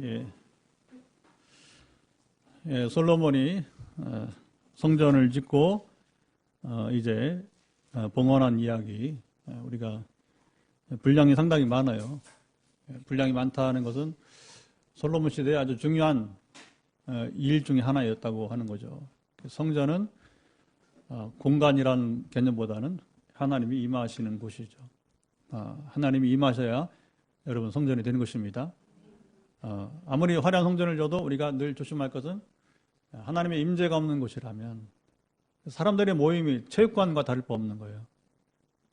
예, 솔로몬이 성전을 짓고 이제 봉헌한 이야기, 우리가 분량이 상당히 많아요. 분량이 많다는 것은 솔로몬 시대에 아주 중요한 일 중에 하나였다고 하는 거죠. 성전은 공간이라는 개념보다는 하나님이 임하시는 곳이죠. 하나님이 임하셔야 여러분 성전이 되는 것입니다. 아무리 화려한 성전을 줘도 우리가 늘 조심할 것은 하나님의 임재가 없는 곳이라면 사람들의 모임이 체육관과 다를 바 없는 거예요.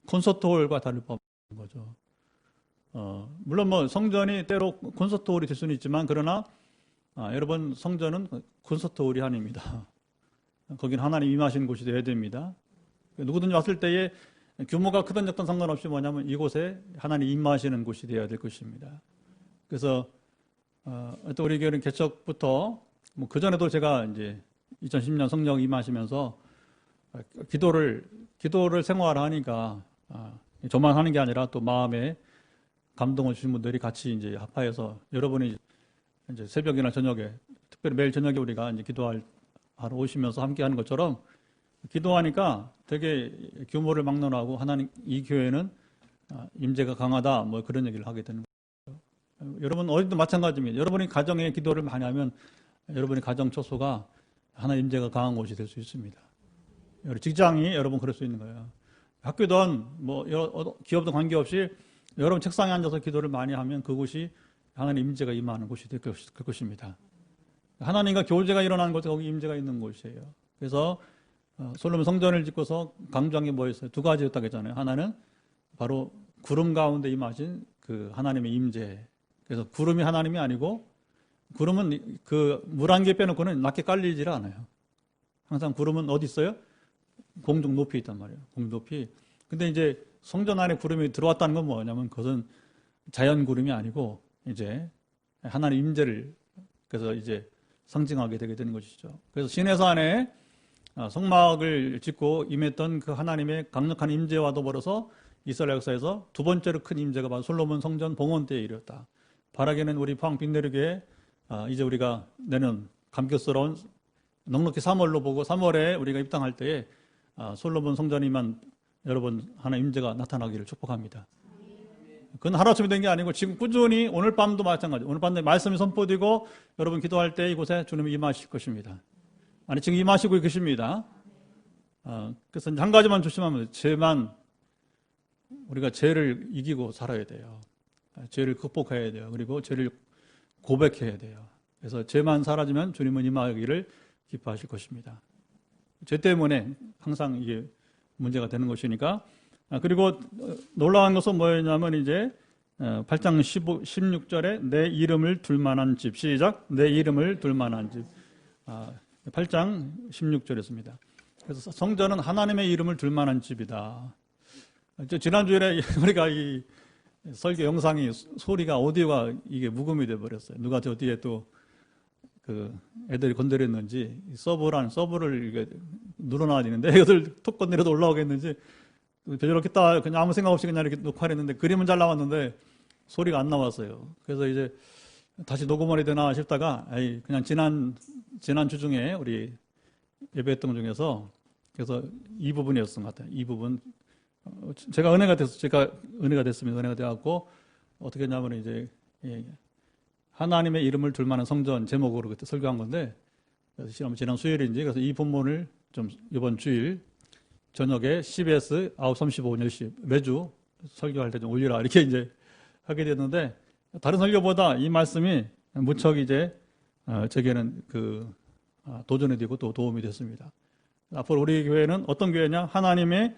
콘서트홀과 다를 바 없는 거죠. 물론 뭐 성전이 때로 콘서트홀이 될 수는 있지만, 그러나 여러분, 성전은 콘서트홀이 아닙니다. 거긴 하나님 임하시는 곳이 되어야 됩니다. 누구든지 왔을 때에 규모가 크든 작든 상관없이 뭐냐면 이곳에 하나님 임하시는 곳이 되어야 될 것입니다. 그래서 또 우리 교회는 개척부터 뭐 그전에도 제가 이제 2010년 성령 임하시면서 기도를 생활하니까 저만 하는 게 아니라 또 마음에 감동을 주신 분들이 같이 이제 합하여서 여러분이 이제 새벽이나 저녁에, 특별히 매일 저녁에 우리가 이제 기도하러 오시면서 함께 하는 것처럼 기도하니까 되게 규모를 막론하고 하나님, 이 교회는 임재가 강하다, 뭐 그런 얘기를 하게 되는 거예요. 여러분 어디도 마찬가지입니다. 여러분이 가정에 기도를 많이 하면 여러분의 가정 초소가 하나님 임재가 강한 곳이 될 수 있습니다. 직장이 여러분 그럴 수 있는 거예요. 학교든 뭐 기업도 관계없이 여러분 책상에 앉아서 기도를 많이 하면 그곳이 하나님 임재가 임하는 곳이 될 것입니다. 하나님과 교제가 일어나는 곳에 거기 임재가 있는 곳이에요. 그래서 솔로몬 성전을 짓고서 강조한 게 뭐였어요? 두 가지였다고 했잖아요. 하나는 바로 구름 가운데 임하신 그 하나님의 임재. 그래서 구름이 하나님이 아니고, 구름은 그 물 한 개 빼놓고는 낮게 깔리질 않아요. 항상 구름은 어디 있어요? 공중 높이 있단 말이에요. 공중 높이. 근데 이제 성전 안에 구름이 들어왔다는 건 뭐냐면 그것은 자연 구름이 아니고 이제 하나님 임재를 그래서 이제 상징하게 되게 되는 것이죠. 그래서 시내산에 성막을 짓고 임했던 그 하나님의 강력한 임재와 더불어서 이스라엘 역사에서 두 번째로 큰 임재가 바로 솔로몬 성전 봉헌 때에 이르렀다. 바라기는 우리 포항 빈내륙에 이제 우리가 내년 감격스러운 넉넉히 3월로 보고 3월에 우리가 입당할 때에 솔로몬 성전이만 여러분 하나님 임재가 나타나기를 축복합니다. 그건 하루아침에 된 게 아니고 지금 꾸준히 오늘 밤도 마찬가지. 오늘 밤에 말씀이 선포되고 여러분 기도할 때 이곳에 주님이 임하실 것입니다. 아니 지금 임하시고 계십니다. 그래서 한 가지만 조심하면 돼요. 우리가 죄를 이기고 살아야 돼요. 죄를 극복해야 돼요. 그리고 죄를 고백해야 돼요. 그래서 죄만 사라지면 주님은 임하기를 기뻐하실 것입니다. 죄 때문에 항상 이게 문제가 되는 것이니까. 그리고 놀라운 것은 뭐였냐면 이제 8장 16절에 내 이름을 둘 만한 집. 시작. 내 이름을 둘 만한 집. 8장 16절이었습니다. 그래서 성전은 하나님의 이름을 둘 만한 집이다. 지난주에 우리가 이 설교 영상이 소리가 오디오가 이게 무음이 돼 버렸어요. 누가 저 뒤에 또 그 애들이 건드렸는지 서브를 이게 눌러놔야 되는데 이것을 톡 건드려도 올라오겠는지 저렇게 딱 그냥 아무 생각 없이 그냥 이렇게 녹화를 했는데 그림은 잘 나왔는데 소리가 안 나왔어요. 그래서 이제 다시 녹음을 해야 되나 싶다가 그냥 지난주 중에 우리 예배했던 것 중에서 그래서 이 부분이었던 것 같아요. 이 부분 제가 은혜가 됐습니다. 은혜가 되었고 어떻게 했냐면 이제 하나님의 이름을 둘 만한 성전 제목으로 그때 설교한 건데, 그래서 지난 수요일인지 그래서 이 본문을 좀 이번 주일 저녁에 CBS 9시 35분 10시 매주 설교할 때 좀 올리라 이렇게 이제 하게 됐는데, 다른 설교보다 이 말씀이 무척 이제 제게는 도전이 되고 또 도움이 됐습니다. 앞으로 우리 교회는 어떤 교회냐? 하나님께서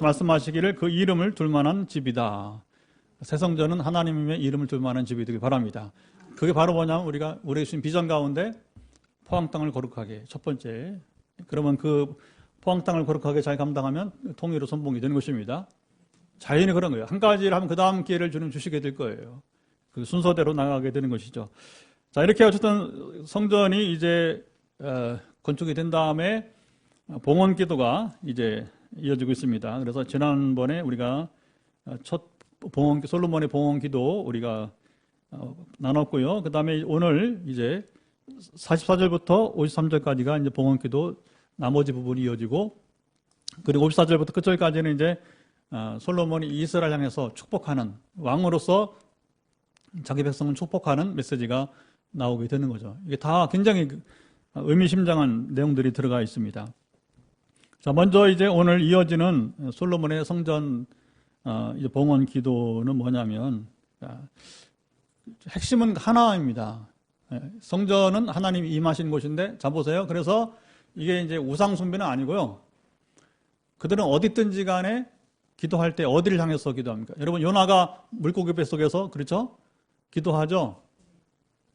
말씀하시기를 그 이름을 둘 만한 집이다. 새 성전은 하나님의 이름을 둘 만한 집이 되길 바랍니다. 그게 바로 뭐냐면 우리 주신 비전 가운데 포항 땅을 거룩하게, 첫 번째. 그러면 그 포항 땅을 거룩하게 잘 감당하면 통일로 선봉이 되는 것입니다. 자연히 그런 거예요. 한 가지를 하면 그 다음 기회를 주님 주시게 될 거예요. 그 순서대로 나가게 되는 것이죠. 자, 이렇게 어쨌든 성전이 이제 건축이 된 다음에 봉헌 기도가 이제 이어지고 있습니다. 그래서 지난번에 우리가 첫 솔로몬의 봉헌 기도 우리가 나눴고요. 그 다음에 오늘 이제 44절부터 53절까지가 이제 봉헌기도 나머지 부분이 이어지고, 그리고 54절부터 끝절까지는 이제 솔로몬이 이스라엘 향해서 축복하는, 왕으로서 자기 백성을 축복하는 메시지가 나오게 되는 거죠. 이게 다 굉장히 의미심장한 내용들이 들어가 있습니다. 자, 먼저 이제 오늘 이어지는 솔로몬의 성전 이제 봉헌 기도는 뭐냐면, 핵심은 하나입니다. 성전은 하나님이 임하신 곳인데, 자 보세요. 그래서 이게 이제 우상 숭배는 아니고요. 그들은 어디 있든지 간에 기도할 때 어디를 향해서 기도합니까? 여러분, 요나가 물고기 뱃속에서, 그렇죠? 기도하죠?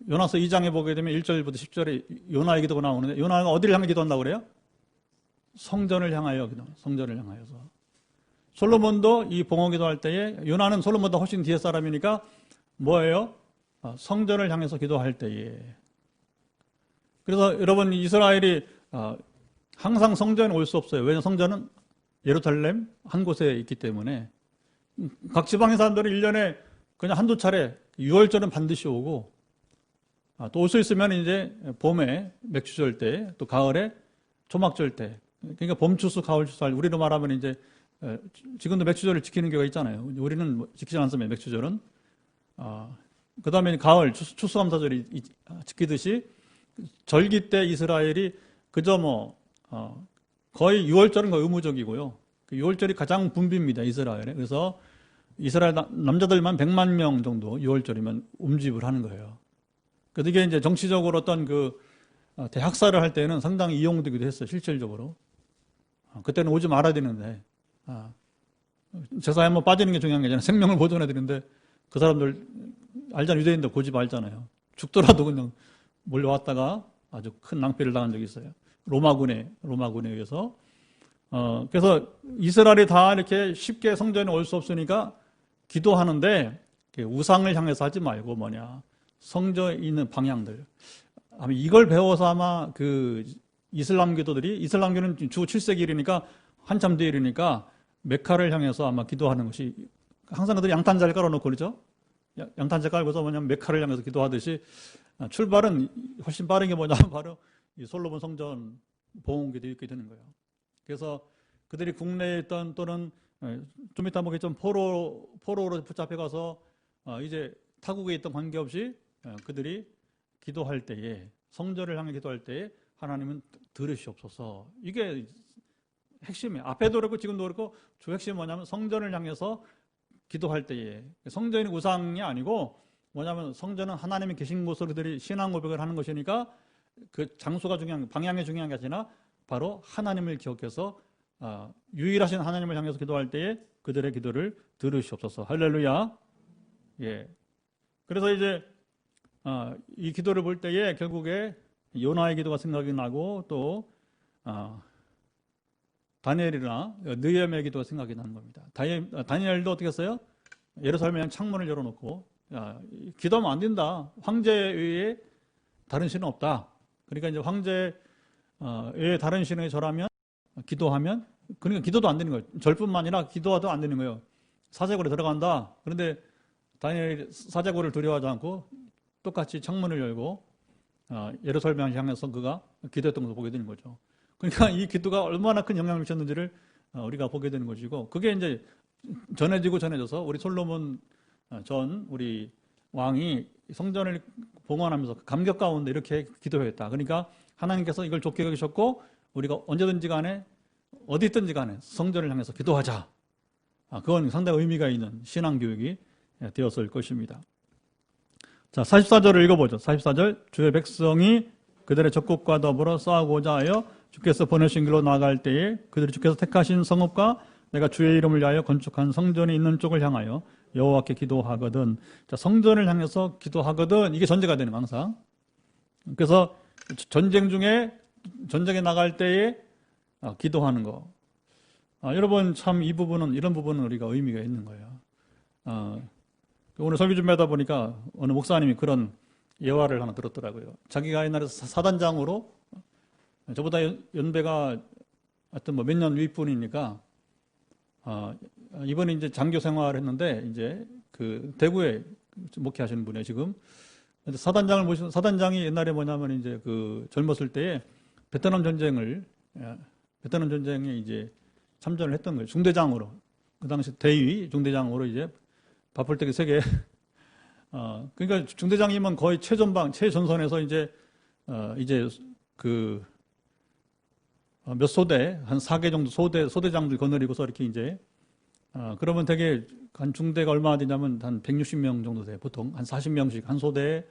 요나서 2장에 보게 되면 1절부터 10절에 요나의 기도가 나오는데, 요나가 어디를 향해 기도한다고 그래요? 성전을 향하여 기도, 성전을 향하여서. 솔로몬도 이 봉헌 기도할 때에, 요나는 솔로몬보다 훨씬 뒤에 사람이니까 뭐예요? 성전을 향해서 기도할 때에. 그래서 여러분, 이스라엘이 항상 성전에 올 수 없어요. 왜냐하면 성전은 예루살렘 한 곳에 있기 때문에. 각 지방의 사람들은 1년에 그냥 한두 차례, 6월절은 반드시 오고, 또 올 수 있으면 이제 봄에 맥주절 때, 또 가을에 초막절 때. 그러니까 봄 추수, 가을 추수, 우리로 말하면 이제 지금도 맥주절을 지키는 경우가 있잖아요. 우리는 지키지 않습니다. 맥주절은. 그 다음에 가을 추수감사절이 지키듯이 절기 때 이스라엘이 그저 거의 6월절은 거의 의무적이고요. 그 6월절이 가장 분비입니다. 이스라엘에. 그래서 이스라엘 남자들만 100만 명 정도 6월절이면 음집을 하는 거예요. 그래서 이게 이제 정치적으로 어떤 그 대학살을 할 때는 상당히 이용되기도 했어요. 실질적으로. 그때는 오지 말아야 되는데, 제사에 한번 빠지는 게 중요한 게 아니라 생명을 보존해야 되는데, 그 사람들 알잖아요. 유대인들 고집 알잖아요. 죽더라도 그냥 몰려왔다가 아주 큰 낭패를 당한 적이 있어요. 로마군에 의해서. 그래서 이스라엘이 다 이렇게 쉽게 성전에 올 수 없으니까 기도하는데, 우상을 향해서 하지 말고 성전에 있는 방향들. 아마 이걸 배워서 아마 그 이슬람 이슬람교는 주 7세기 일이니까 한참 뒤에 일이니까 메카를 향해서 아마 기도하는 것이, 항상 그들이 양탄자를 깔아놓고 그러죠? 양탄자 깔고서 메카를 향해서 기도하듯이, 출발은 훨씬 빠른 게 뭐냐면 바로 이 솔로몬 성전 봉헌기도 있게 되는 거예요. 그래서 그들이 국내에 있던, 또는 좀 이따 보겠지만 포로로 붙잡혀가서 이제 타국에 있던 관계없이 그들이 기도할 때에, 성전을 향해 기도할 때에 하나님은 들으시옵소서. 이게 핵심이에요. 앞에도 그렇고 지금도 그렇고 주 핵심이 뭐냐면 성전을 향해서 기도할 때에, 성전이 우상이 아니고 뭐냐면 성전은 하나님이 계신 곳으로 그들이 신앙 고백을 하는 것이니까 그 장소가 중요한, 방향이 중요한 게 아니라 바로 하나님을 기억해서 유일하신 하나님을 향해서 기도할 때에 그들의 기도를 들으시옵소서. 할렐루야. 예. 그래서 이제 이 기도를 볼 때에 결국에 요나의 기도가 생각이 나고, 또 다니엘이나 느헤미야의 기도가 생각이 나는 겁니다. 다니엘도 어떻게 했어요? 예루살렘에 창문을 열어놓고, 기도하면 안 된다. 황제 외에 다른 신은 없다. 그러니까 이제 황제 외에 다른 신에 절하면, 기도하면, 그러니까 기도도 안 되는 거예요. 절뿐만 아니라 기도도 안 되는 거예요. 사제골에 들어간다. 그런데 다니엘이 사제골을 두려워하지 않고 똑같이 창문을 열고 예루살렘을 향해서 그가 기도했던 것을 보게 되는 거죠. 그러니까 이 기도가 얼마나 큰 영향을 미쳤는지를 우리가 보게 되는 것이고, 그게 이제 전해져서 우리 솔로몬 우리 왕이 성전을 봉헌하면서 감격 가운데 이렇게 기도했다. 그러니까 하나님께서 이걸 좋게 여기셨고, 우리가 언제든지 간에 어디 있든지 간에 성전을 향해서 기도하자. 그건 상당히 의미가 있는 신앙교육이 되었을 것입니다. 자, 44절을 읽어보죠. 44절. 주의 백성이 그들의 적국과 더불어 싸우고자 하여 주께서 보내신 길로 나아갈 때에 그들이 주께서 택하신 성읍과 내가 주의 이름을 위하여 건축한 성전이 있는 쪽을 향하여 여호와께 기도하거든. 자, 성전을 향해서 기도하거든. 이게 전제가 되는 거예요, 항상. 그래서 전쟁에 나갈 때에 기도하는 거. 여러분, 참 이런 부분은 우리가 의미가 있는 거예요. 오늘 설교 준비하다 보니까 어느 목사님이 그런 예화를 하나 들었더라고요. 자기가 옛날에 사단장으로, 저보다 연배가 하여튼 몇 년 윗분이니까, 이번에 이제 장교 생활을 했는데, 이제 그 대구에 목회하시는 분이에요, 지금. 근데 사단장을 모시는, 사단장이 옛날에 뭐냐면 이제 그 젊었을 때에 베트남 전쟁에 이제 참전을 했던 거예요. 중대장으로. 그 당시 대위 중대장으로 이제 바쁠 때 세계, 그러니까 중대장이면 거의 최전선에서 이제 그, 몇 소대, 한 4개 정도 소대장들 거느리고서 이렇게 이제, 그러면 되게 한 중대가 얼마나 되냐면 한 160명 정도 돼요. 보통 한 40명씩 한 소대에,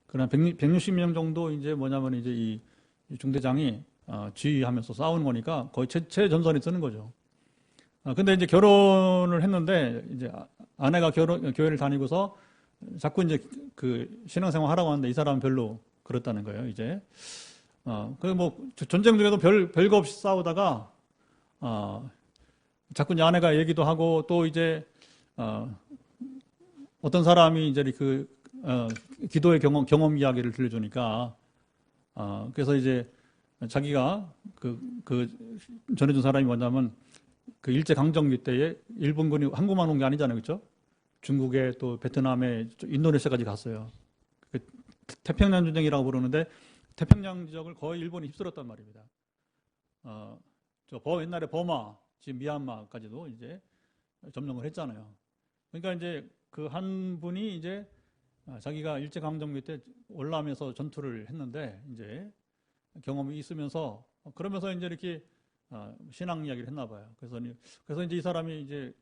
그런 160명 정도 이제 뭐냐면 이제 이 중대장이 지휘하면서 싸우는 거니까 거의 최전선에 쓰는 거죠. 근데 이제 결혼을 했는데 이제 아내가 교회를 다니고서 자꾸 이제 그 신앙생활 하라고 하는데 이 사람은 별로 그렇다는 거예요, 이제. 그 뭐 전쟁 중에도 별거 없이 싸우다가 자꾸 이제 아내가 얘기도 하고 또 이제 어떤 사람이 이제 그 기도의 경험 이야기를 들려주니까 그래서 이제 자기가 그 전해준 사람이 뭐냐면 그 일제강점기 때에 일본군이 한국만 온 게 아니잖아요, 그렇죠? 중국에 또 베트남에 인도네시아까지 갔어요. 그 태평양 전쟁이라고 부르는데 태평양 지역을 거의 일본이 휩쓸었단 말입니다. 옛날에 버마, 지금 미얀마까지도 이제 점령을 했잖아요. 그러니까 이제 그 한 분이 이제 자기가 일제강점기 때 월남에서 전투를 했는데 이제 경험이 있으면서 그러면서 이제 이렇게 신앙 이야기를 했나 봐요. 그래서 이제 이 사람이 이제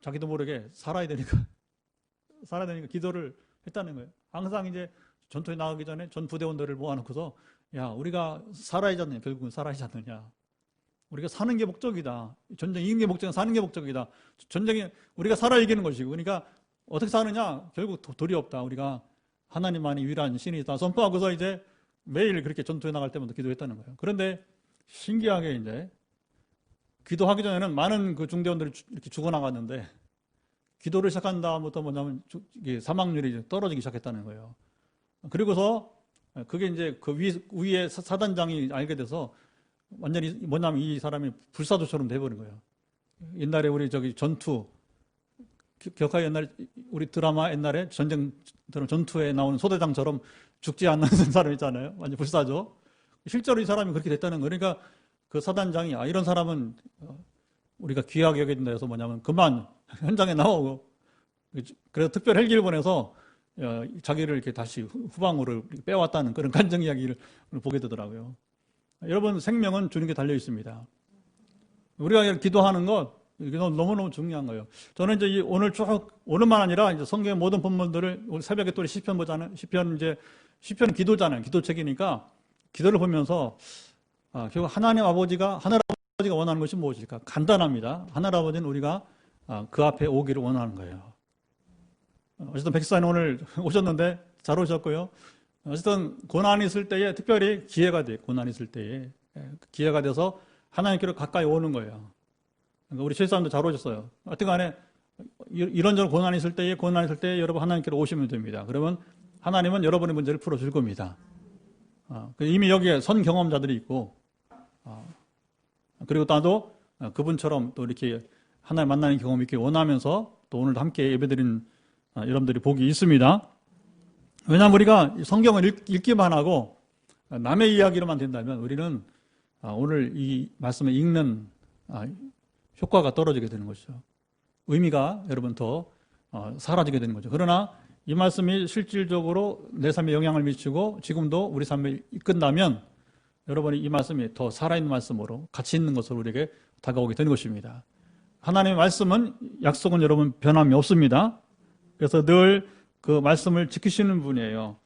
자기도 모르게 살아야 되니까 기도를 했다는 거예요. 항상 이제 전투에 나가기 전에 전 부대원들을 모아놓고서 야, 우리가 살아야지 않느냐, 결국은 살아야지 않느냐. 우리가 사는 게 목적이다. 전쟁 이기는 게 목적은 사는 게 목적이다. 전쟁이 우리가 살아 이기는 것이고, 그러니까 어떻게 사느냐? 결국 도리 없다. 우리가 하나님만이 유일한 신이다. 선포하고서 이제 매일 그렇게 전투에 나갈 때마다 기도했다는 거예요. 그런데 신기하게 이제 기도하기 전에는 많은 그 중대원들이 이렇게 죽어나갔는데 기도를 시작한 다음부터 뭐냐면 사망률이 떨어지기 시작했다는 거예요. 그리고서 그게 이제 그 위에 사단장이 알게 돼서 완전히 뭐냐면 이 사람이 불사조처럼 돼버린 거예요. 옛날에 우리 전투 기억하기 옛날에 우리 드라마 옛날에 전투에 나오는 소대장처럼 죽지 않는 사람 있잖아요. 완전 불사조. 실제로 이 사람이 그렇게 됐다는 거예요. 그러니까 그 사단장이 이런 사람은 우리가 귀하게 여겨야 된다 해서 뭐냐면 그만 현장에 나오고 그래서 특별 헬기를 보내서 자기를 이렇게 다시 후방으로 빼왔다는 그런 간증 이야기를 보게 되더라고요. 여러분 생명은 주님께 달려 있습니다. 우리가 기도하는 것 이게 너무너무 중요한 거예요. 저는 이제 오늘만 아니라 이제 성경의 모든 본문들을 오늘 새벽에 또 시편 보잖아요. 시편은 기도잖아요. 기도책이니까 기도를 보면서 결국 하나님 아버지가 원하는 것이 무엇일까? 간단합니다. 하나님 아버지는 우리가 그 앞에 오기를 원하는 거예요. 어쨌든 백사님 오늘 오셨는데 잘 오셨고요. 어쨌든 고난이 있을 때에 특별히 기회가 돼요. 고난이 있을 때에 기회가 돼서 하나님께로 가까이 오는 거예요. 그러니까 우리 실사님도 잘 오셨어요. 하여튼 간에 이런저런 고난이 있을 때에 여러분 하나님께로 오시면 됩니다. 그러면 하나님은 여러분의 문제를 풀어줄 겁니다. 이미 여기에 선 경험자들이 있고 그리고 나도 그분처럼 또 이렇게 하나님 만나는 경험이 있길 원하면서 또 오늘도 함께 예배드린 여러분들이 복이 있습니다. 왜냐하면 우리가 성경을 읽기만 하고 남의 이야기로만 된다면 우리는 오늘 이 말씀을 읽는 효과가 떨어지게 되는 것이죠. 의미가 여러분 더 사라지게 되는 거죠. 그러나 이 말씀이 실질적으로 내 삶에 영향을 미치고 지금도 우리 삶을 이끈다면 여러분이 이 말씀이 더 살아있는 말씀으로 가치 있는 것으로 우리에게 다가오게 되는 것입니다. 하나님의 말씀은 약속은 여러분 변함이 없습니다. 그래서 늘 그 말씀을 지키시는 분이에요.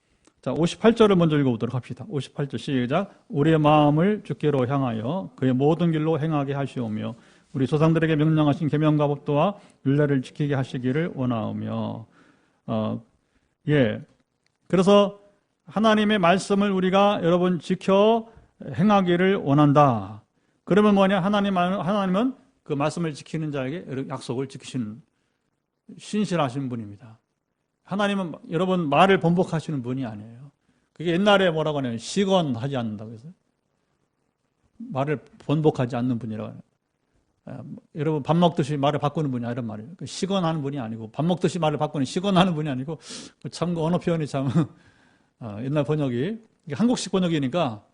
자, 58절을 먼저 읽어보도록 합시다. 58절 시작. 우리의 마음을 주께로 향하여 그의 모든 길로 행하게 하시오며 우리 조상들에게 명령하신 계명과 법도와 율례를 지키게 하시기를 원하오며 그래서 하나님의 말씀을 우리가 여러분 지켜 행하기를 원한다. 그러면 뭐냐? 하나님은 그 말씀을 지키는 자에게 약속을 지키시는 신실하신 분입니다. 하나님은 여러분 말을 번복하시는 분이 아니에요. 그게 옛날에 뭐라고 하냐면 시건하지 않는다고 해서 말을 번복하지 않는 분이라고 해요. 여러분 밥 먹듯이 말을 바꾸는 분이 이런 말이에요. 시건하는 분이 아니고 밥 먹듯이 말을 바꾸는 시건하는 분이 아니고 참 언어 표현이 참 옛날 번역이 한국식 번역이니까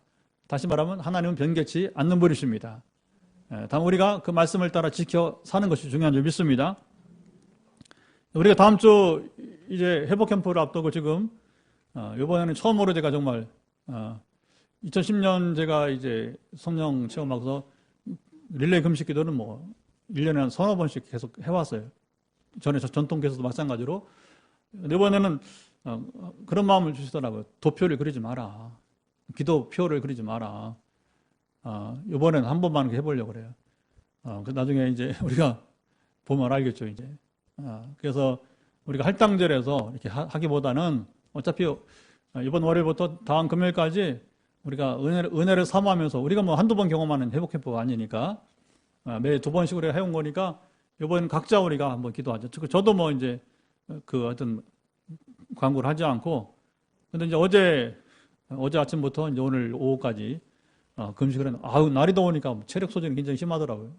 다시 말하면 하나님은 변개치 않는 분이십니다. 다만 우리가 그 말씀을 따라 지켜 사는 것이 중요한 줄 믿습니다. 우리가 다음 주 이제 회복 캠프를 앞두고 지금 이번에는 처음으로 제가 정말 2010년 제가 이제 성령 체험하고서 릴레이 금식 기도는 뭐 1년에 한 서너 번씩 계속 해왔어요. 전에 전통교회에서도 마찬가지로. 이번에는 그런 마음을 주시더라고요. 도표를 그리지 마라. 기도표를 그리지 마라. 이번에는 한 번만 해보려고 그래요. 나중에 이제 우리가 보면 알겠죠, 이제. 그래서 우리가 할당절에서 이렇게 하기보다는 어차피 이번 월요일부터 다음 금요일까지 우리가 은혜를 사모하면서 우리가 뭐 한두 번 경험하는 회복 캠프가 아니니까 매 두 번씩 우리가 해온 거니까 이번 각자 우리가 한번 기도하죠. 저도 뭐 이제 그 어떤 광고를 하지 않고 근데 이제 어제 아침부터 이제 오늘 오후까지 금식을 했는데 날이 더우니까 체력 소진이 굉장히 심하더라고요.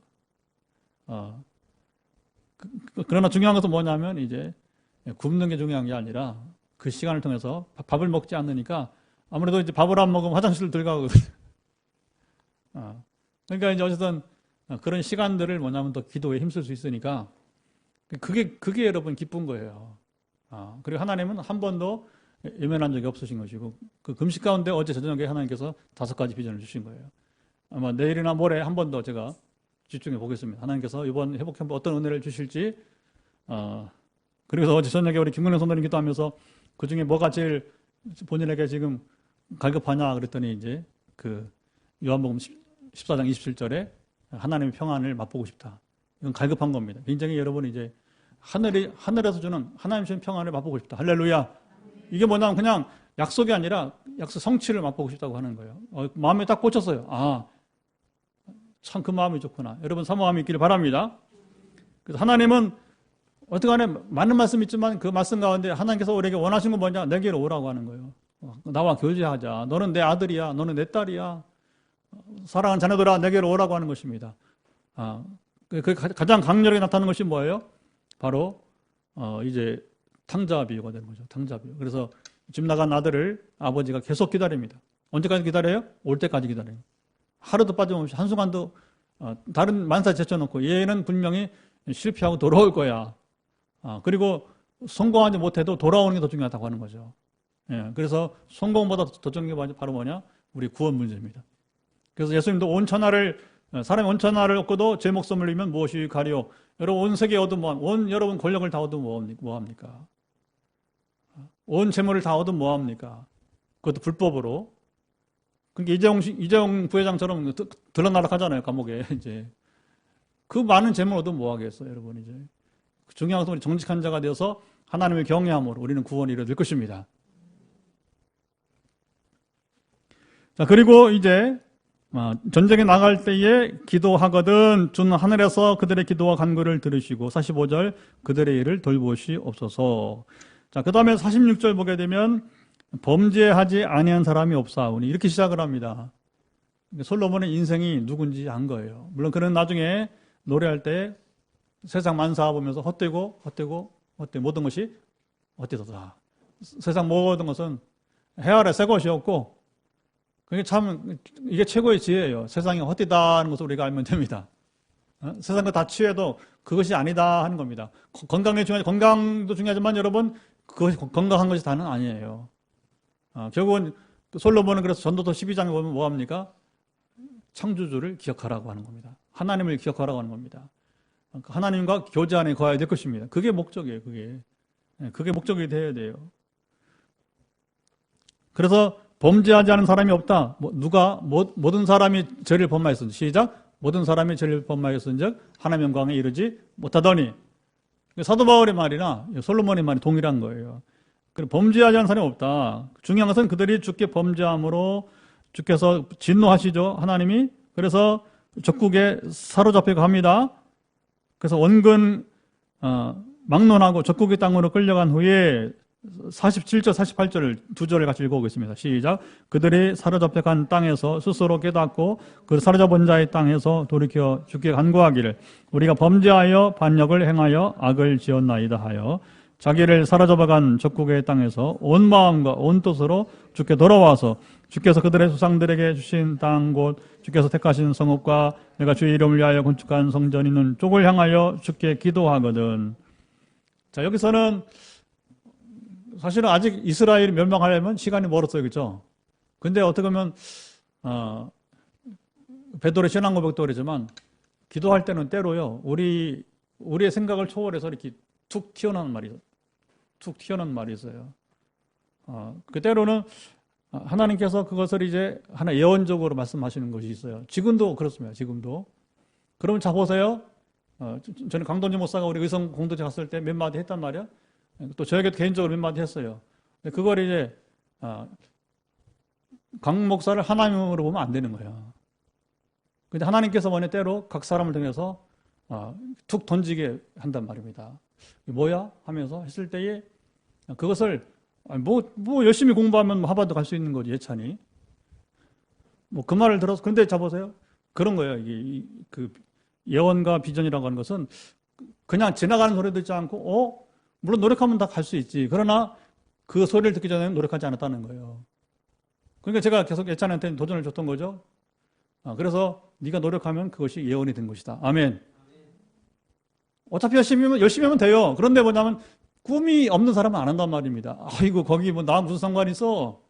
그러나 중요한 것은 뭐냐면 이제 굶는 게 중요한 게 아니라 그 시간을 통해서 밥을 먹지 않으니까 아무래도 이제 밥을 안 먹으면 화장실을 들어가거든요. 그러니까 이제 어쨌든 그런 시간들을 뭐냐면 더 기도에 힘쓸 수 있으니까 그게 여러분 기쁜 거예요. 그리고 하나님은 한 번도 외면한 적이 없으신 것이고 그 금식 가운데 어제 저녁에 하나님께서 5가지 비전을 주신 거예요. 아마 내일이나 모레 한 번 더 제가 집중해 보겠습니다. 하나님께서 이번 회복 캠프 어떤 은혜를 주실지 그래서 어제 저녁에 우리 김근영 선생님 기도하면서 그 중에 뭐가 제일 본인에게 지금 갈급하냐 그랬더니 이제 그 요한복음 14장 27절에 하나님의 평안을 맛보고 싶다. 이건 갈급한 겁니다. 굉장히 여러분 이제 하늘에서 주는 하나님 주신 평안을 맛보고 싶다. 할렐루야. 이게 뭐냐면 그냥 약속이 아니라 약속 성취를 맛보고 싶다고 하는 거예요. 마음에 딱 꽂혔어요. 참 그 마음이 좋구나. 여러분 사모함이 있기를 바랍니다. 그래서 하나님은 어떻게 많은 말씀 있지만 그 말씀 가운데 하나님께서 우리에게 원하신 건 뭐냐? 내게로 오라고 하는 거예요. 나와 교제하자. 너는 내 아들이야. 너는 내 딸이야. 사랑하는 자녀들아 내게로 오라고 하는 것입니다. 그 가장 강렬하게 나타나는 것이 뭐예요? 바로 이제 탕자 비유가 되는 거죠. 탕자 비유. 그래서 집 나간 아들을 아버지가 계속 기다립니다. 언제까지 기다려요? 올 때까지 기다려요. 하루도 빠짐없이 한순간도 다른 만사 제쳐놓고 얘는 분명히 실패하고 돌아올 거야. 그리고 성공하지 못해도 돌아오는 게 더 중요하다고 하는 거죠. 그래서 성공보다 더 중요한 게 바로 뭐냐? 우리 구원 문제입니다. 그래서 예수님도 사람이 온 천하를 얻고도 제 목숨을 잃으면 무엇이 가리오? 여러분 온 세계 얻으면 여러분 권력을 다 얻으면 뭐합니까? 온 재물을 다 얻으면 뭐합니까? 그것도 불법으로. 그러니까 이재용 부회장처럼 들러나락 하잖아요, 감옥에. 이제. 그 많은 재물 얻으면 뭐 하겠어요, 여러분, 이제. 중요한 것은 우리 정직한 자가 되어서 하나님의 경외함으로 우리는 구원이 이루어질 것입니다. 자, 그리고 이제, 전쟁에 나갈 때에 기도하거든 주는 하늘에서 그들의 기도와 간구를 들으시고 45절 그들의 일을 돌보시옵소서. 자, 그 다음에 46절 보게 되면 범죄하지 아니한 사람이 없사오니 이렇게 시작을 합니다. 솔로몬의 인생이 누군지 안 거예요. 물론 그는 나중에 노래할 때 세상 만사 보면서 헛되고 모든 것이 헛되도다. 세상 모든 것은 해 아래 새 것이었고 그게 참 이게 최고의 지혜예요. 세상이 헛되다는 것을 우리가 알면 됩니다. 세상 거 다 취해도 그것이 아니다 하는 겁니다. 건강도 중요하지만 여러분 그것이 건강한 것이 다는 아니에요. 결국은 솔로몬은 그래서 전도서 12장에 보면 뭐합니까? 창조주를 기억하라고 하는 겁니다. 하나님을 기억하라고 하는 겁니다. 하나님과 교제 안에 거해야 될 것입니다. 그게 목적이에요. 그게 목적이 되어야 돼요. 그래서 범죄하지 않은 사람이 없다. 모든 사람이 죄를 범하였은즉 시작. 모든 사람이 죄를 범하였은즉 하나님의 영광에 이르지 못하더니 사도 바울의 말이나 솔로몬의 말이 동일한 거예요. 범죄하지 않은 사람이 없다. 중요한 것은 그들이 주께 범죄함으로 주께서 진노하시죠. 하나님이. 그래서 적국에 사로잡혀 갑니다. 그래서 원근 막론하고 적국의 땅으로 끌려간 후에 47절, 48절을 두 절을 같이 읽어보겠습니다. 시작. 그들이 사로잡혀 간 땅에서 스스로 깨닫고 그 사로잡은 자의 땅에서 돌이켜 주께 간구하기를 우리가 범죄하여 반역을 행하여 악을 지었나이다 하여 자기를 사로잡아간 적국의 땅에서 온 마음과 온 뜻으로 주께 돌아와서 주께서 그들의 조상들에게 주신 땅 곧 주께서 택하신 성읍과 내가 주의 이름을 위하여 건축한 성전 있는 쪽을 향하여 주께 기도하거든. 자, 여기서는 사실은 아직 이스라엘이 멸망하려면 시간이 멀었어요. 그렇죠? 근데 어떻게 보면 베드로의 신앙 고백도 그러지만 기도할 때는 때로요. 우리의 생각을 초월해서 이렇게 툭 튀어나오는 말이 있어요. 그 때로는 하나님께서 그것을 이제 하나 예언적으로 말씀하시는 것이 있어요. 지금도 그렇습니다. 지금도. 그러면 자 보세요. 저는 강동진 목사가 우리 의성 공동체 갔을 때 몇 마디 했단 말이야. 또 저에게도 개인적으로 몇 마디 했어요. 그걸 이제 강 목사를 하나님으로 보면 안 되는 거예요. 근데 하나님께서 원래 때로 각 사람을 통해서 툭 던지게 한단 말입니다. 뭐야? 하면서 했을 때에 그것을 뭐 열심히 공부하면 하버드 갈 수 있는 거지, 예찬이. 뭐 그 말을 들어서 근데 자 보세요. 그런 거예요. 이게 그 예언과 비전이라고 하는 것은 그냥 지나가는 소리 듣지 않고 물론 노력하면 다 갈 수 있지. 그러나 그 소리를 듣기 전에는 노력하지 않았다는 거예요. 그러니까 제가 계속 예찬한테 도전을 줬던 거죠. 그래서 네가 노력하면 그것이 예언이 된 것이다. 아멘. 어차피 열심히 하면 돼요. 그런데 뭐냐면 꿈이 없는 사람은 안 한단 말입니다. 아이고 거기 뭐 나 무슨 상관이 있어.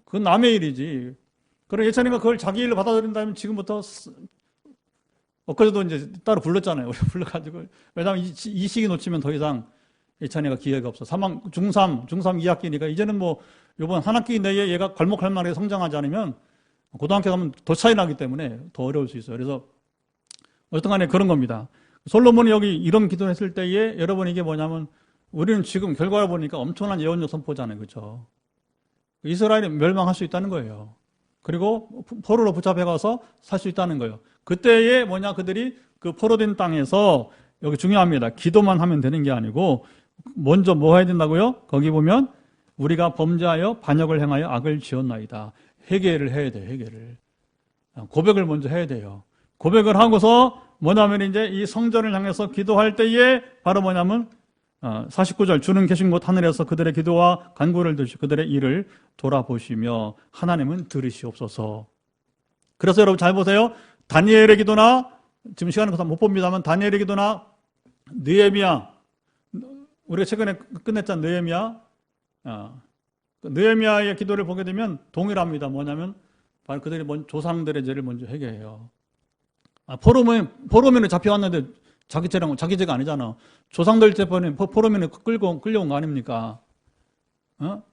그건 남의 일이지. 그럼 예찬이가 그걸 자기 일로 받아들인다면 지금부터 엊그제도 이제 따로 불렀잖아요. 우리 불러가지고. 왜냐하면 이 시기 놓치면 더 이상 예찬이가 기회가 없어. 중3 2학기니까 이제는 뭐 요번 한 학기 내에 얘가 괄목할 만하게 성장하지 않으면 고등학교 가면 더 차이 나기 때문에 더 어려울 수 있어요. 그래서 어떤 간에 그런 겁니다. 솔로몬이 여기 이런 기도를 했을 때에 여러분 이게 뭐냐면 우리는 지금 결과를 보니까 엄청난 예언적 선포잖아요. 그렇죠? 이스라엘이 멸망할 수 있다는 거예요. 그리고 포로로 붙잡혀가서 살 수 있다는 거예요. 그때에 그들이 그 포로된 땅에서 여기 중요합니다. 기도만 하면 되는 게 아니고 먼저 뭐 해야 된다고요? 거기 보면 우리가 범죄하여 반역을 행하여 악을 지었나이다. 회개를 해야 돼요. 회개를. 고백을 먼저 해야 돼요. 고백을 하고서 뭐냐면 이제 이 성전을 향해서 기도할 때에 바로 뭐냐면 49절 주는 계신 곳 하늘에서 그들의 기도와 간구를 들으시고 그들의 일을 돌아보시며 하나님은 들으시옵소서. 그래서 여러분 잘 보세요. 다니엘의 기도나 지금 시간을 못 봅니다만 다니엘의 기도나 느헤미야 우리가 최근에 끝냈잖아요. 느헤미야의 기도를 보게 되면 동일합니다. 뭐냐면 바로 그들이 조상들의 죄를 먼저 회개해요. 포로면에 잡혀왔는데 자기 죄가 아니잖아. 조상들 죄 때문에 포로면에 끌려온 거 아닙니까?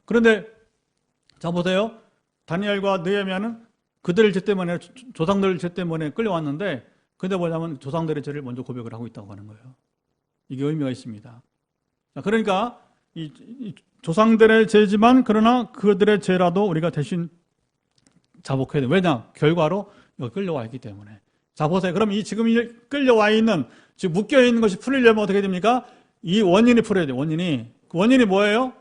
그런데 자 보세요. 다니엘과 느헤미야는 그들의 죄 때문에 조상들 죄 때문에 끌려왔는데 근데 뭐냐면 조상들의 죄를 먼저 고백을 하고 있다고 하는 거예요. 이게 의미가 있습니다. 그러니까 이 조상들의 죄지만 그러나 그들의 죄라도 우리가 대신 자복해야 돼요. 왜냐? 결과로 여기 끌려와 있기 때문에. 자 보세요. 그럼 지금 끌려와 있는 지금 묶여 있는 것이 풀리려면 어떻게 됩니까? 이 원인이 풀어야 돼요. 그 원인이 뭐예요?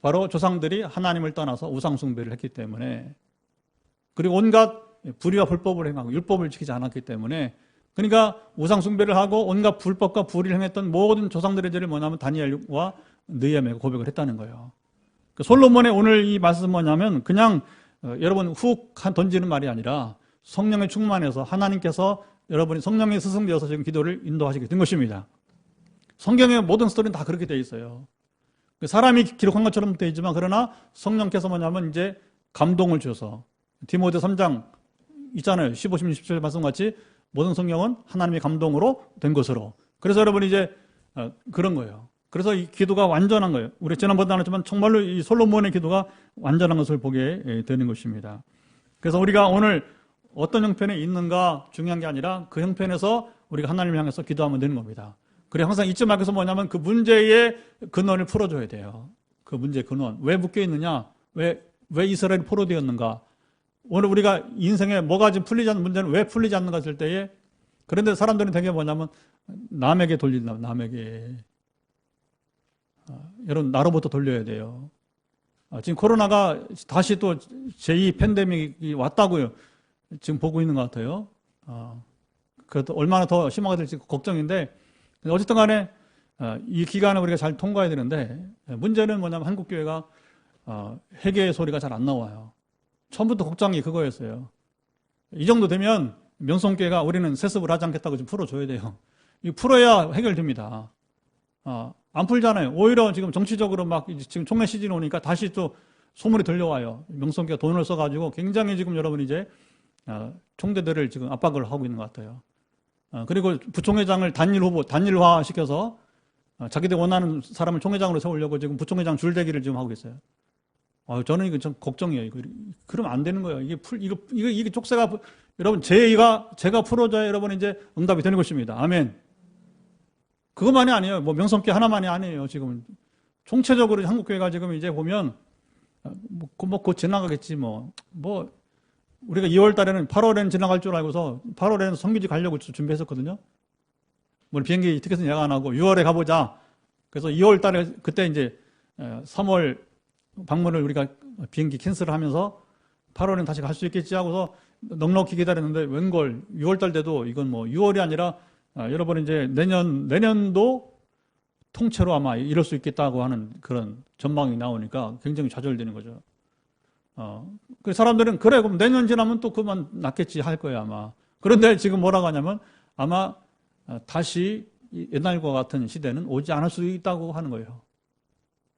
바로 조상들이 하나님을 떠나서 우상 숭배를 했기 때문에 그리고 온갖 불의와 불법을 행하고 율법을 지키지 않았기 때문에 그러니까 우상 숭배를 하고 온갖 불법과 불의를 행했던 모든 조상들의 죄를 뭐냐면 다니엘과 느헤미야가 고백을 했다는 거예요. 솔로몬의 오늘 이 말씀은 뭐냐면 그냥 여러분 훅 던지는 말이 아니라 성령에 충만해서 하나님께서 여러분이 성령에 스승되어서 지금 기도를 인도하시게 된 것입니다. 성경의 모든 스토리는 다 그렇게 되어 있어요. 사람이 기록한 것처럼 되어 있지만 그러나 성령께서 뭐냐면 이제 감동을 주셔서 디모데 3장 있잖아요. 15, 16, 17 말씀같이 모든 성경은 하나님의 감동으로 된 것으로. 그래서 여러분이 이제 그런 거예요. 그래서 이 기도가 완전한 거예요. 우리 지난번에 나눴지만 정말로 이 솔로몬의 기도가 완전한 것을 보게 되는 것입니다. 그래서 우리가 오늘 어떤 형편에 있는가 중요한 게 아니라 그 형편에서 우리가 하나님을 향해서 기도하면 되는 겁니다. 그래 항상 잊지 말고 뭐냐면 그 문제의 근원을 풀어줘야 돼요. 그 문제의 근원. 왜 묶여 있느냐? 왜 이스라엘이 포로되었는가? 오늘 우리가 인생에 뭐가 지금 풀리지 않는 문제는 왜 풀리지 않는가 했을 때에 그런데 사람들은 되게 뭐냐면 남에게 돌린다. 남에게. 여러분 나로부터 돌려야 돼요. 지금 코로나가 다시 또 제2 팬데믹이 왔다고요. 지금 보고 있는 것 같아요. 그래도 얼마나 더 심하게 될지 걱정인데, 어쨌든 간에 이 기간을 우리가 잘 통과해야 되는데, 문제는 뭐냐면 한국교회가 회개의 소리가 잘 안 나와요. 처음부터 걱정이 그거였어요. 이 정도 되면 명성교회가 우리는 세습을 하지 않겠다고 좀 풀어줘야 돼요. 이 풀어야 해결됩니다. 안 풀잖아요. 오히려 지금 정치적으로 막 지금 총회 시즌 오니까 다시 또 소문이 들려와요. 명성교회가 돈을 써가지고 굉장히 지금 여러분 이제 총대들을 지금 압박을 하고 있는 것 같아요. 그리고 부총회장을 단일 후보, 단일화 시켜서 자기들 원하는 사람을 총회장으로 세우려고 지금 부총회장 줄대기를 지금 하고 있어요. 저는 이거 좀 걱정이에요. 이거. 그러면 안 되는 거예요. 이게 족쇄가, 여러분, 제가 풀어줘야 여러분 이제 응답이 되는 것입니다. 아멘. 그것만이 아니에요. 뭐 명성교회 하나만이 아니에요. 지금 총체적으로 한국교회가 지금 이제 보면 곧 지나가겠지 뭐 우리가 2월 달에는 8월에는 지나갈 줄 알고서 8월에는 성교지 가려고 준비했었거든요. 뭐 비행기 티켓은 예약 안 하고 6월에 가보자. 그래서 2월 달에 그때 이제 3월 방문을 우리가 비행기 캔슬을 하면서 8월에는 다시 갈 수 있겠지 하고서 넉넉히 기다렸는데 웬걸 6월 달 돼도 이건 뭐 6월이 아니라 여러분 이제 내년도 통째로 아마 이럴 수 있겠다고 하는 그런 전망이 나오니까 굉장히 좌절되는 거죠. 그 사람들은 그래 그럼 내년 지나면 또 그만 낫겠지 할 거예요 아마. 그런데 지금 뭐라고 하냐면 아마 다시 옛날과 같은 시대는 오지 않을 수도 있다고 하는 거예요.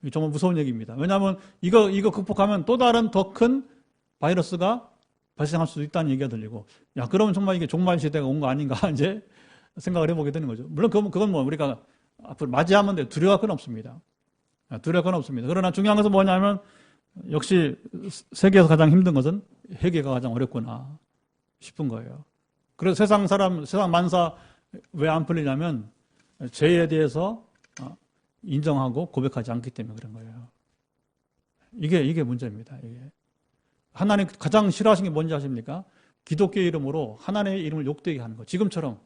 이게 정말 무서운 얘기입니다. 왜냐하면 이거 극복하면 또 다른 더 큰 바이러스가 발생할 수도 있다는 얘기가 들리고, 그러면 정말 이게 종말 시대가 온 거 아닌가 이제 생각을 해보게 되는 거죠. 물론 그건 뭐 우리가 앞으로 맞이하면 돼. 두려워할 건 없습니다. 두려워할 건 없습니다. 그러나 중요한 것은 뭐냐면 역시 세계에서 가장 힘든 것은 회개가 가장 어렵구나 싶은 거예요. 그래서 세상 만사 왜 안 풀리냐면 죄에 대해서 인정하고 고백하지 않기 때문에 그런 거예요. 이게 문제입니다. 이게. 하나님 가장 싫어하시는 게 뭔지 아십니까? 기독교 이름으로 하나님의 이름을 욕되게 하는 거. 지금처럼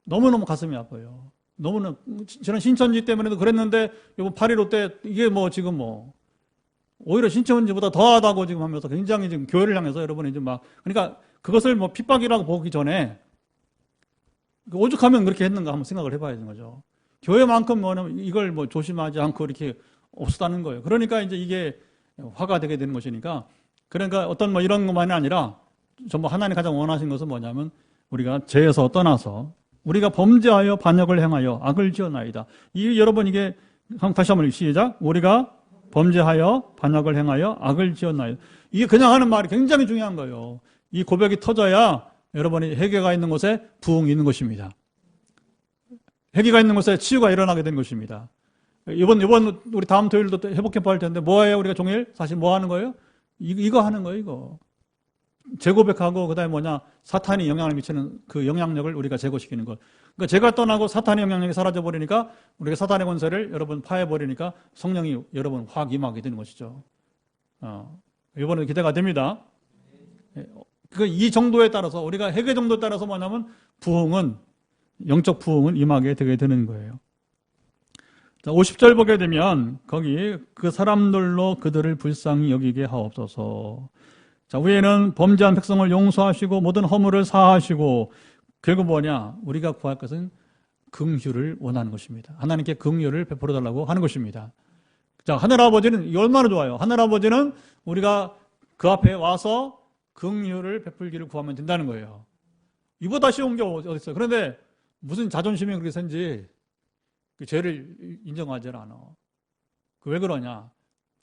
너무너무 가슴이 아파요. 너무나 저는 신천지 때문에도 그랬는데 이번 8.15 때 이게 뭐 지금 뭐 오히려 신천지보다 더하다고 지금 하면서 굉장히 지금 교회를 향해서 여러분이 이제 막 그러니까 그것을 뭐 핍박이라고 보기 전에 오죽하면 그렇게 했는가 한번 생각을 해봐야 되는 거죠. 교회만큼 뭐냐면 이걸 뭐 조심하지 않고 이렇게 없었다는 거예요. 그러니까 이제 이게 화가 되게 되는 것이니까 그러니까 어떤 뭐 이런 것만이 아니라 전부 하나님 가장 원하신 것은 뭐냐면 우리가 죄에서 떠나서 우리가 범죄하여 반역을 행하여 악을 지었나이다. 여러분 이게 다시 한번 시작. 우리가 범죄하여 반역을 행하여 악을 지었나이다. 이게 그냥 하는 말이 굉장히 중요한 거예요. 이 고백이 터져야 여러분이 회개가 있는 곳에 부흥이 있는 것입니다. 회개가 있는 곳에 치유가 일어나게 되는 것입니다. 이번 우리 다음 토요일도 회복 캠프 할 텐데 뭐예요? 우리가 종일 사실 뭐 하는 거예요? 이거 하는 거예요, 이거. 재고백하고 그다음에 사탄이 영향을 미치는 그 영향력을 우리가 제거시키는 것. 그러니까 죄가 떠나고 사탄의 영향력이 사라져 버리니까 우리가 사탄의 권세를 여러분 파해 버리니까 성령이 여러분 확 임하게 되는 것이죠. 이번에 기대가 됩니다. 이 정도에 따라서 우리가 회개 정도에 따라서 뭐냐면 영적 부흥은 임하게 되게 되는 거예요. 자, 50절 보게 되면 거기 그 사람들로 그들을 불쌍히 여기게 하옵소서. 자, 위에는 범죄한 백성을 용서하시고 모든 허물을 사하시고 결국 뭐냐? 우리가 구할 것은 긍휼을 원하는 것입니다. 하나님께 긍휼을 베풀어 달라고 하는 것입니다. 자, 하늘아버지는 얼마나 좋아요. 하늘아버지는 우리가 그 앞에 와서 긍휼을 베풀기를 구하면 된다는 거예요. 이보다 쉬운 게 어디 있어요. 그런데 무슨 자존심이 그렇게 센지 그 죄를 인정하지 않아. 왜 그러냐?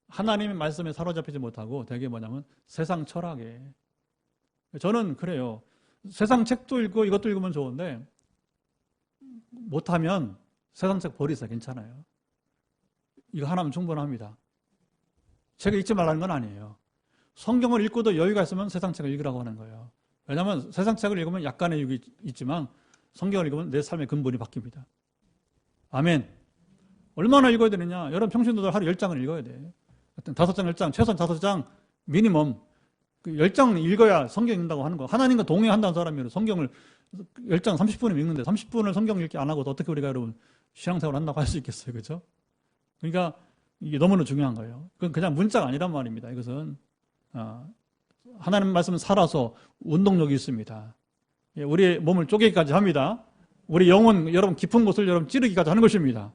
하나님의 말씀에 사로잡히지 못하고 되게 뭐냐면 세상 철학에. 저는 그래요. 세상 책도 읽고 이것도 읽으면 좋은데 못하면 세상 책 버리세요. 괜찮아요. 이거 하나면 충분합니다. 책을 읽지 말라는 건 아니에요. 성경을 읽고도 여유가 있으면 세상 책을 읽으라고 하는 거예요. 왜냐하면 세상 책을 읽으면 약간의 유익이 있지만 성경을 읽으면 내 삶의 근본이 바뀝니다. 아멘. 얼마나 읽어야 되느냐? 여러분 평신도들 하루 10장을 읽어야 돼. 5장, 10장, 최소한 5장 미니멈 10장 읽어야 성경 읽는다고 하는 거. 하나님과 동행한다는 사람이면 성경을 10장 30분을 읽는데 30분을 성경 읽기 안 하고 어떻게 우리가 여러분 신앙생활 한다고 할 수 있겠어요. 그죠? 그러니까 이게 너무나 중요한 거예요. 그건 그냥 문자가 아니란 말입니다. 이것은 하나님 말씀은 살아서 운동력이 있습니다. 우리의 몸을 쪼개기까지 합니다. 우리 영혼, 여러분 깊은 곳을 여러분 찌르기까지 하는 것입니다.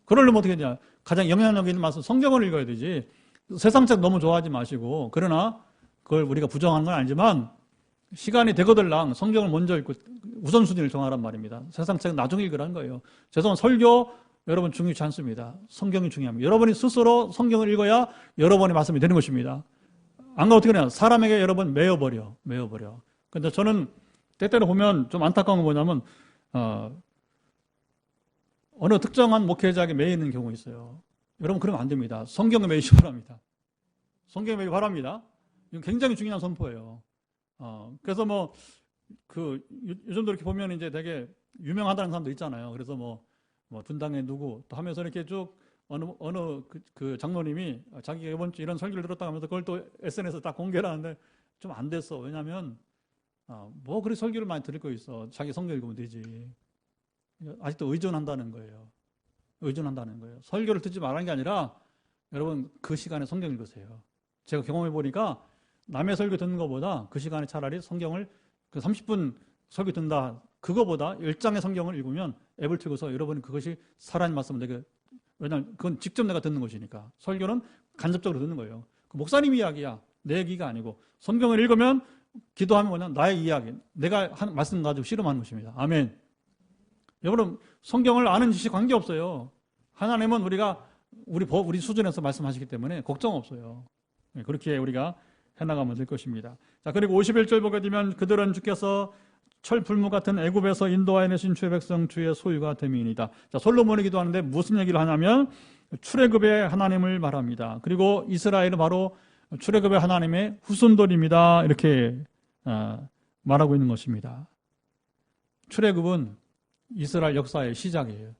그러려면 어떻게 되냐? 가장 영향력 있는 말씀 성경을 읽어야 되지. 세상책 너무 좋아하지 마시고, 그러나 그걸 우리가 부정하는 건 아니지만 시간이 되거들랑 성경을 먼저 읽고 우선순위를 정하란 말입니다. 세상책은 나중에 읽으라는 거예요. 죄송한 설교 여러분 중요치 않습니다. 성경이 중요합니다. 여러분이 스스로 성경을 읽어야 여러분의 말씀이 되는 것입니다. 안 그러면 어떻게 되냐? 사람에게 여러분 매여버려. 근데 저는 때때로 보면 좀 안타까운 건 뭐냐면 어느 특정한 목회자에게 매이는 경우가 있어요. 여러분 그러면 안 됩니다. 성경에 매이시 바랍니다. 성경에 매이시 바랍니다. 이건 굉장히 중요한 선포예요. 그래서 요즘도 이렇게 보면 이제 되게 유명하다는 사람도 있잖아요. 그래서 뭐 분당에 누구 또 하면서 이렇게 쭉 어느 그 장로님이 자기가 이번 주 이런 설교를 들었다 하면서 그걸 또 SNS에 딱 공개를 하는데 좀 안 됐어. 왜냐면 뭐 그리 설교를 많이 들을 거 있어. 자기 성경 읽으면 되지. 아직도 의존한다는 거예요. 설교를 듣지 말라는 게 아니라 여러분 그 시간에 성경 읽으세요. 제가 경험해 보니까 남의 설교 듣는 것보다 그 시간에 차라리 성경을 그 30분 설교 듣는다 그거보다 1장의 성경을 읽으면 앱을 틀고서 여러분이 그것이 살아있는 말씀을 내게, 왜냐하면 그건 직접 내가 듣는 것이니까. 설교는 간접적으로 듣는 거예요. 그 목사님 이야기야. 내 얘기가 아니고 성경을 읽으면 기도하면 뭐냐? 나의 이야기. 내가 한 말씀 가지고 씨름하는 것입니다. 아멘. 여러분 성경을 아는 지식 관계없어요. 하나님은 우리 수준에서 말씀하시기 때문에 걱정 없어요. 그렇게 우리가 해나가면 될 것입니다. 자, 그리고 51절 보게 되면 그들은 주께서 철불무 같은 애굽에서 인도하여 내신 주의 백성 주의 소유가 됨이니이다. 자, 솔로몬이 기도하는데 무슨 얘기를 하냐면 출애굽의 하나님을 말합니다. 그리고 이스라엘은 바로 출애굽의 하나님의 후손들입니다. 이렇게 말하고 있는 것입니다. 출애굽은 이스라엘 역사의 시작이에요.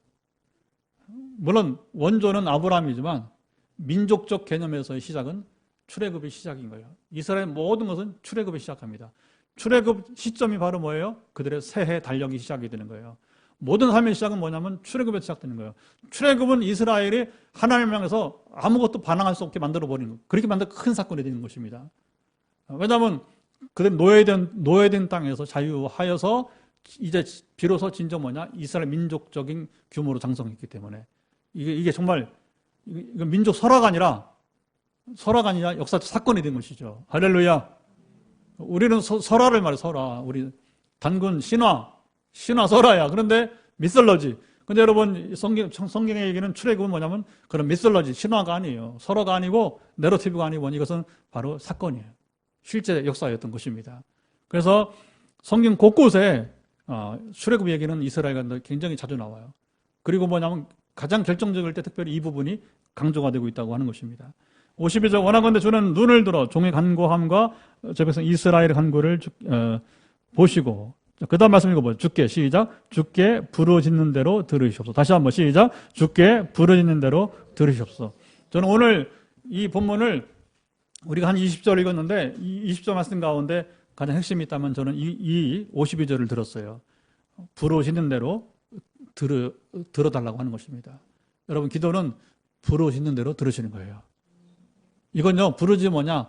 물론 원조는 아브라함이지만 민족적 개념에서의 시작은 출애굽의 시작인 거예요. 이스라엘 모든 것은 출애굽에 시작합니다. 출애굽 시점이 바로 뭐예요? 그들의 새해 달력이 시작이 되는 거예요. 모든 삶의 시작은 뭐냐면 출애굽에 시작되는 거예요. 출애굽은 이스라엘이 하나님을 향해서 아무것도 반항할 수 없게 만들어버리는 거예요. 그렇게 만든 큰 사건이 되는 것입니다. 왜냐하면 그들 노예된 땅에서 자유하여서 이제 비로소 진정 뭐냐? 이스라엘 민족적인 규모로 장성했기 때문에 이게 정말 이거 민족 설화가 아니라 역사적 사건이 된 것이죠. 할렐루야. 우리는 설화를 말해, 설화. 우리 단군 신화 설화야. 그런데 미설러지. 근데 여러분 성경의 얘기는 출애굽은 뭐냐면 그런 미설러지, 신화가 아니에요. 설화가 아니고 내러티브가 아니고 이것은 바로 사건이에요. 실제 역사였던 것입니다. 그래서 성경 곳곳에 출애굽 얘기는 이스라엘과 굉장히 자주 나와요. 그리고 뭐냐면 가장 결정적일 때 특별히 이 부분이 강조가 되고 있다고 하는 것입니다. 52절 원하건대 주는 눈을 들어 종의 간구함과 저 백성 이스라엘의 간구를 보시고, 그 다음 말씀 읽어보죠. 주께 시작. 주께 부르짖는 대로 들으시옵소서. 다시 한번 시작. 주께 부르짖는 대로 들으시옵소서. 저는 오늘 이 본문을 우리가 한 20절 읽었는데 이 20절 말씀 가운데 가장 핵심이 있다면 저는 이 52절을 들었어요. 부르짖는 대로 들어달라고 하는 것입니다. 여러분 기도는 부르짖는 대로 들으시는 거예요. 이건요, 부르짖으면 뭐냐?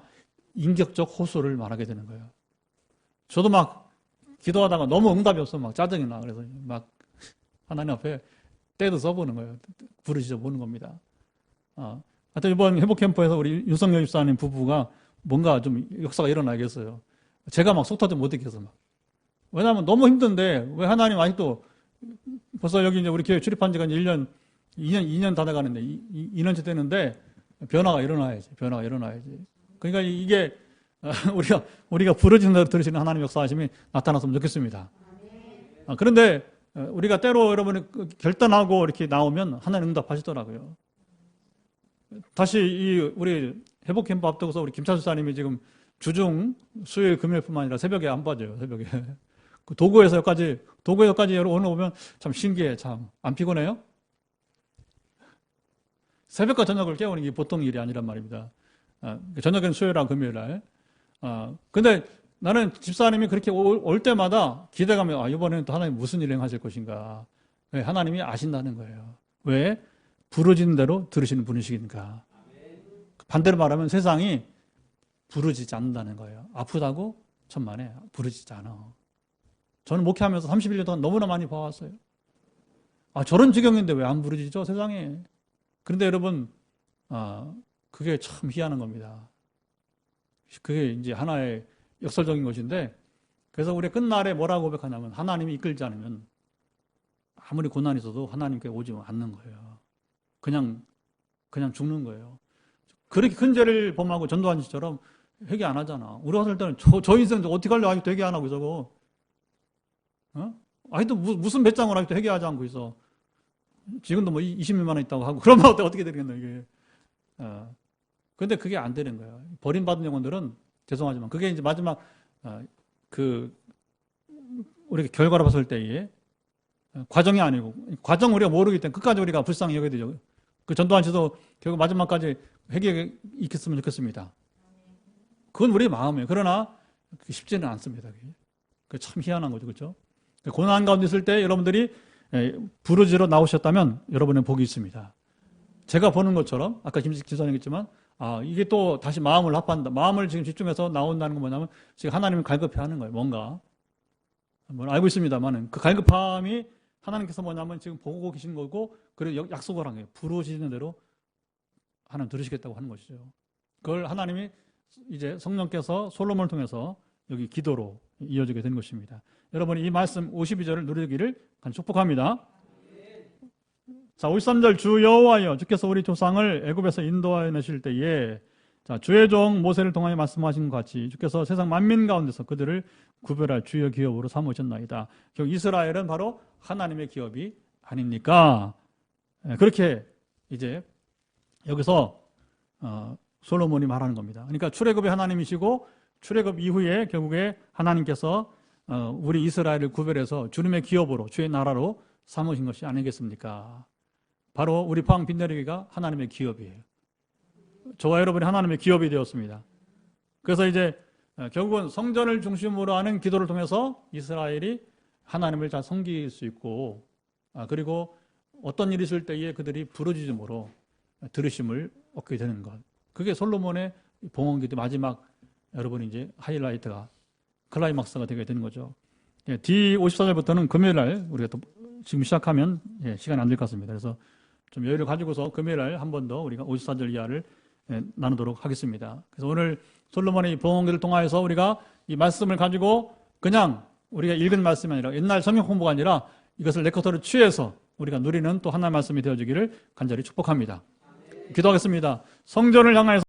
인격적 호소를 말하게 되는 거예요. 저도 막 기도하다가 너무 응답이 없어 막 짜증이 나. 그래서 막 하나님 앞에 때도 써보는 거예요. 부르짖어 보는 겁니다. 하여튼 이번 회복캠프에서 우리 윤석열 집사님 부부가 뭔가 좀 역사가 일어나겠어요. 제가 막 속 터져 못 있겠어 막. 왜냐하면 너무 힘든데 왜 하나님 아직도 벌써 여기 이제 우리 교회 출입한 지가 이제 2년 다 돼가는데 2년째 되는데 변화가 일어나야지. 그러니까 이게 우리가 부르짖는 대로 들으시는 하나님 역사하심이 나타났으면 좋겠습니다. 그런데 우리가 때로 여러분이 결단하고 이렇게 나오면 하나님 응답하시더라고요. 다시 우리 회복캠프 앞두고서 우리 김찬수 사님이 지금 주중 수요일 금요일뿐만 아니라 새벽에 안 빠져요. 새벽에 그 도구에서까지 오늘 오면 참 신기해. 참 안 피곤해요? 새벽과 저녁을 깨우는 게 보통 일이 아니란 말입니다. 저녁엔 수요일랑 금요일날. 근데 나는 집사님이 그렇게 올 때마다 기대감이, 이번에는 또 하나님 무슨 일을 행하실 것인가. 왜? 하나님이 아신다는 거예요. 왜? 부르짖는 대로 들으시는 분이시니까. 반대로 말하면 세상이 부르짖지 않는다는 거예요. 아프다고? 천만에 부르짖지 않아. 저는 목회하면서 31년 동안 너무나 많이 봐왔어요. 저런 지경인데 왜 안 부르짖죠? 세상에. 그런데 여러분, 그게 참 희한한 겁니다. 그게 이제 하나의 역설적인 것인데, 그래서 우리 끝날에 뭐라고 고백하냐면, 하나님이 이끌지 않으면 아무리 고난이 있어도 하나님께 오지 않는 거예요. 그냥 죽는 거예요. 그렇게 큰 죄를 범하고 전도한 씨처럼 회개 안 하잖아. 우리가 살 때는 저 인생 어떻게 하려고 아직도 회개 안 하고 있어. 아직도 무슨 배짱을 아직도 회개하지 않고 있어. 지금도 뭐 20년만 원 있다고 하고. 그러면 어떻게 되겠노, 이게. 근데 그게 안 되는 거예요. 버림받은 영혼들은 죄송하지만 그게 이제 마지막, 우리가 결과로 봤을 때에 과정이 아니고, 과정 우리가 모르기 때문에 끝까지 우리가 불쌍히 여겨야 되죠. 그 전도한 씨도 결국 마지막까지 회개에 익혔으면 좋겠습니다. 그건 우리의 마음이에요. 그러나 쉽지는 않습니다. 그게 참 희한한 거죠. 그렇죠? 고난 가운데 있을 때 여러분들이 부르짖어 나오셨다면 여러분의 복이 있습니다. 제가 보는 것처럼 아까 김식 지사님 했지만 이게 또 다시 마음을 합한다. 마음을 지금 집중해서 나온다는 건 뭐냐면 지금 하나님을 갈급해 하는 거예요. 뭔가. 알고 있습니다만은 그 갈급함이 하나님께서 뭐냐면 지금 보고 계신 거고 그리고 약속을 한 거예요. 부르짖는 대로 하나님 들으시겠다고 하는 것이죠. 그걸 하나님이 이제 성령께서 솔로몬을 통해서 여기 기도로 이어지게 된 것입니다. 여러분이 이 말씀 52절을 누리기를 축복합니다. 자, 53절 주 여호와여 주께서 우리 조상을 애굽에서 인도하여 내실 때에 주의 종 모세를 통하여 말씀하신 것 같이 주께서 세상 만민 가운데서 그들을 구별할 주의 기업으로 삼으셨나이다. 결국 이스라엘은 바로 하나님의 기업이 아닙니까? 그렇게 이제 여기서 솔로몬이 말하는 겁니다. 그러니까 출애굽의 하나님이시고 출애굽 이후에 결국에 하나님께서 우리 이스라엘을 구별해서 주님의 기업으로 주의 나라로 삼으신 것이 아니겠습니까? 바로 우리 포항 빈내리기가 하나님의 기업이에요. 저와 여러분이 하나님의 기업이 되었습니다. 그래서 이제 결국은 성전을 중심으로 하는 기도를 통해서 이스라엘이 하나님을 잘 섬길 수 있고 그리고 어떤 일이 있을 때에 그들이 부르짖음으로 들으심을 얻게 되는 것. 그게 솔로몬의 봉헌기도 마지막 여러분이 이제 하이라이트가 클라이막스가 되게 되는 거죠. 뒤 54절부터는 금요일 날 우리가 또 지금 시작하면 시간이 안 될 것 같습니다. 그래서 좀 여유를 가지고서 금요일 날 한 번 더 우리가 54절 이하를 나누도록 하겠습니다. 그래서 오늘 솔로몬의 봉헌기를 통하여서 우리가 이 말씀을 가지고 그냥 우리가 읽은 말씀이 아니라 옛날 성경 공부가 아니라 이것을 레코터를 취해서 우리가 누리는 또 하나의 말씀이 되어주기를 간절히 축복합니다. 기도하겠습니다. 성전을 향하여서